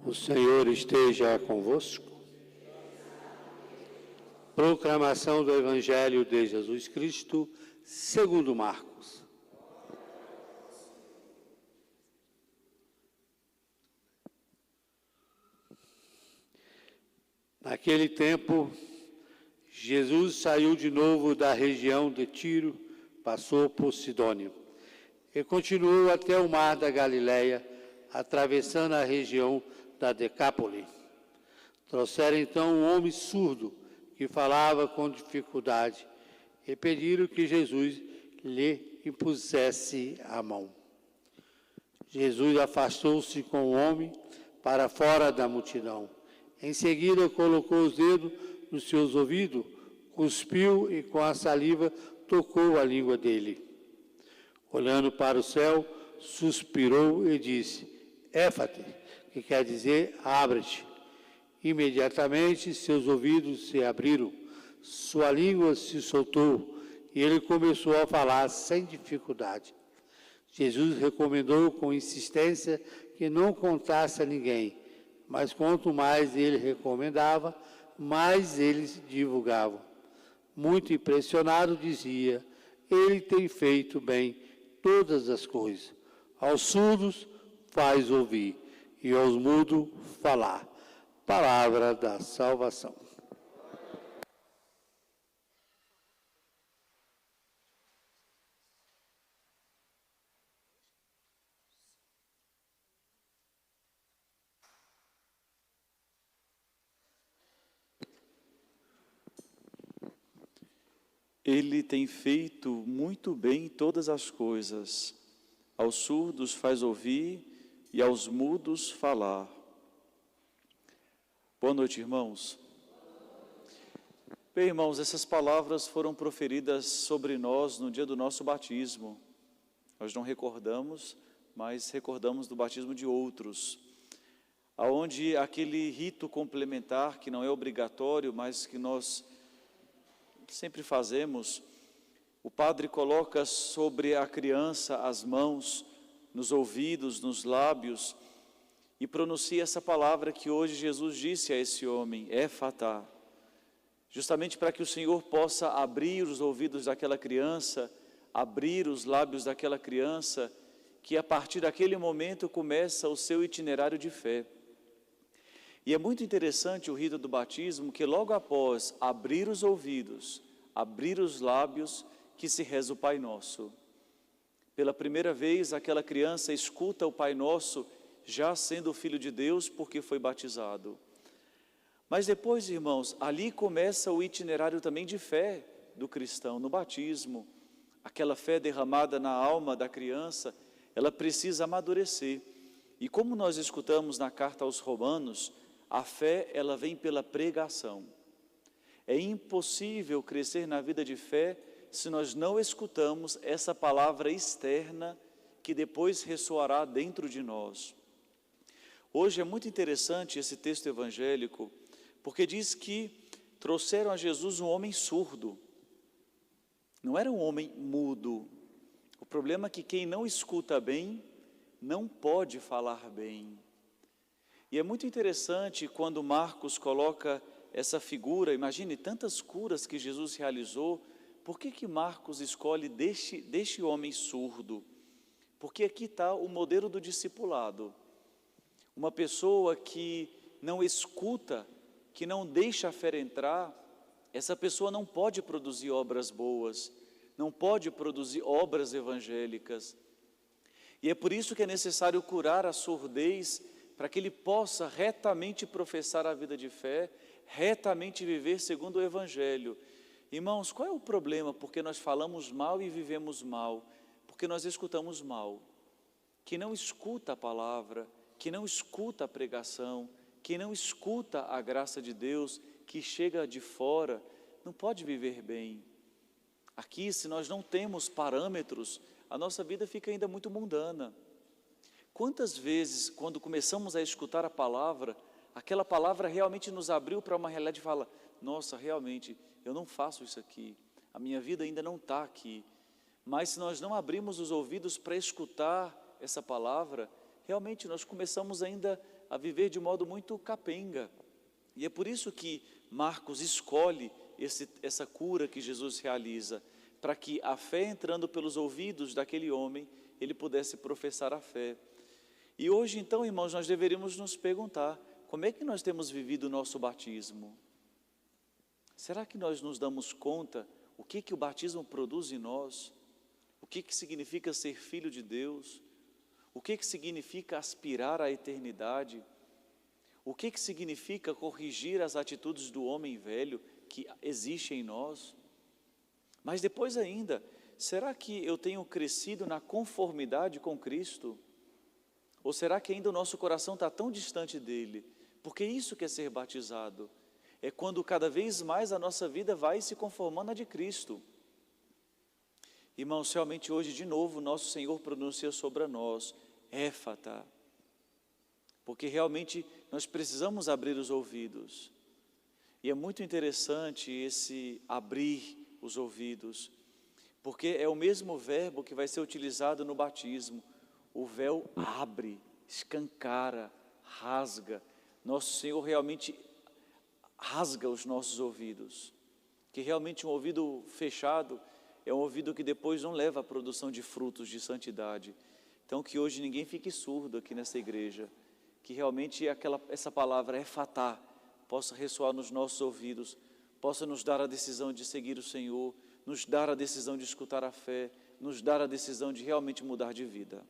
O Senhor esteja convosco. Proclamação do Evangelho de Jesus Cristo, segundo Marcos. Naquele tempo, Jesus saiu de novo da região de Tiro, passou por Sidônia e continuou até o mar da Galileia, atravessando a região da Decápole. Trouxeram então um homem surdo que falava com dificuldade e pediram que Jesus lhe impusesse a mão. Jesus afastou-se com o homem para fora da multidão. Em seguida, colocou os dedos nos seus ouvidos, cuspiu e com a saliva tocou a língua dele. Olhando para o céu, suspirou e disse: Éfate, que quer dizer abre-te. Imediatamente seus ouvidos se abriram, sua língua se soltou e ele começou a falar sem dificuldade. Jesus recomendou com insistência que não contasse a ninguém, mas quanto mais ele recomendava, mais eles divulgavam. Muito impressionado, dizia: ele tem feito bem todas as coisas. Aos surdos faz ouvir e aos mudos falar. Palavra da salvação. Ele tem feito muito bem todas as coisas. Aos surdos faz ouvir e aos mudos falar. Boa noite, irmãos. Bem, irmãos, essas palavras foram proferidas sobre nós no dia do nosso batismo. Nós não recordamos, mas recordamos do batismo de outros, aonde aquele rito complementar, que não é obrigatório, mas que nós sempre fazemos, o padre coloca sobre a criança as mãos, nos ouvidos, nos lábios, e pronuncia essa palavra que hoje Jesus disse a esse homem, Éfata, justamente para que o Senhor possa abrir os ouvidos daquela criança, abrir os lábios daquela criança, que a partir daquele momento começa o seu itinerário de fé. E é muito interessante o rito do batismo, que logo após abrir os ouvidos, abrir os lábios, que se reza o Pai Nosso. Pela primeira vez, aquela criança escuta o Pai Nosso, já sendo filho de Deus, porque foi batizado. Mas depois, irmãos, ali começa o itinerário também de fé do cristão, no batismo. Aquela fé derramada na alma da criança, ela precisa amadurecer. E como nós escutamos na carta aos Romanos, a fé, ela vem pela pregação. É impossível crescer na vida de fé se nós não escutamos essa palavra externa que depois ressoará dentro de nós. Hoje é muito interessante esse texto evangélico, porque diz que trouxeram a Jesus um homem surdo. Não era um homem mudo. O problema é que quem não escuta bem, não pode falar bem. E é muito interessante quando Marcos coloca essa figura, imagine tantas curas que Jesus realizou, por que Marcos escolhe deste homem surdo? Porque aqui está o modelo do discipulado. Uma pessoa que não escuta, que não deixa a fé entrar, essa pessoa não pode produzir obras boas, não pode produzir obras evangélicas. E é por isso que é necessário curar a surdez, para que ele possa retamente professar a vida de fé, retamente viver segundo o Evangelho. Irmãos, qual é o problema? Porque nós falamos mal e vivemos mal, porque nós escutamos mal. Que não escuta a palavra, que não escuta a pregação, que não escuta a graça de Deus, que chega de fora, não pode viver bem. Aqui, se nós não temos parâmetros, a nossa vida fica ainda muito mundana. Quantas vezes, quando começamos a escutar a palavra, aquela palavra realmente nos abriu para uma realidade e fala, nossa, realmente, eu não faço isso aqui, a minha vida ainda não está aqui. Mas se nós não abrimos os ouvidos para escutar essa palavra, realmente nós começamos ainda a viver de modo muito capenga. E é por isso que Marcos escolhe essa cura que Jesus realiza, para que a fé entrando pelos ouvidos daquele homem, ele pudesse professar a fé. E hoje então, irmãos, nós deveríamos nos perguntar, como é que nós temos vivido o nosso batismo? Será que nós nos damos conta o que o batismo produz em nós? O que significa ser filho de Deus? O que significa aspirar à eternidade? O que significa corrigir as atitudes do homem velho que existe em nós? Mas depois ainda, será que eu tenho crescido na conformidade com Cristo? Ou será que ainda o nosso coração está tão distante dele? Porque isso que é ser batizado. É quando cada vez mais a nossa vida vai se conformando à de Cristo. Irmãos, realmente hoje de novo nosso Senhor pronuncia sobre nós, Éfata. Porque realmente nós precisamos abrir os ouvidos. E é muito interessante esse abrir os ouvidos, porque é o mesmo verbo que vai ser utilizado no batismo. O véu abre, escancara, rasga. Nosso Senhor realmente rasga os nossos ouvidos, que realmente um ouvido fechado é um ouvido que depois não leva à produção de frutos de santidade. Então que hoje ninguém fique surdo aqui nessa igreja, que realmente essa palavra Éfatá possa ressoar nos nossos ouvidos, possa nos dar a decisão de seguir o Senhor, nos dar a decisão de escutar a fé, nos dar a decisão de realmente mudar de vida.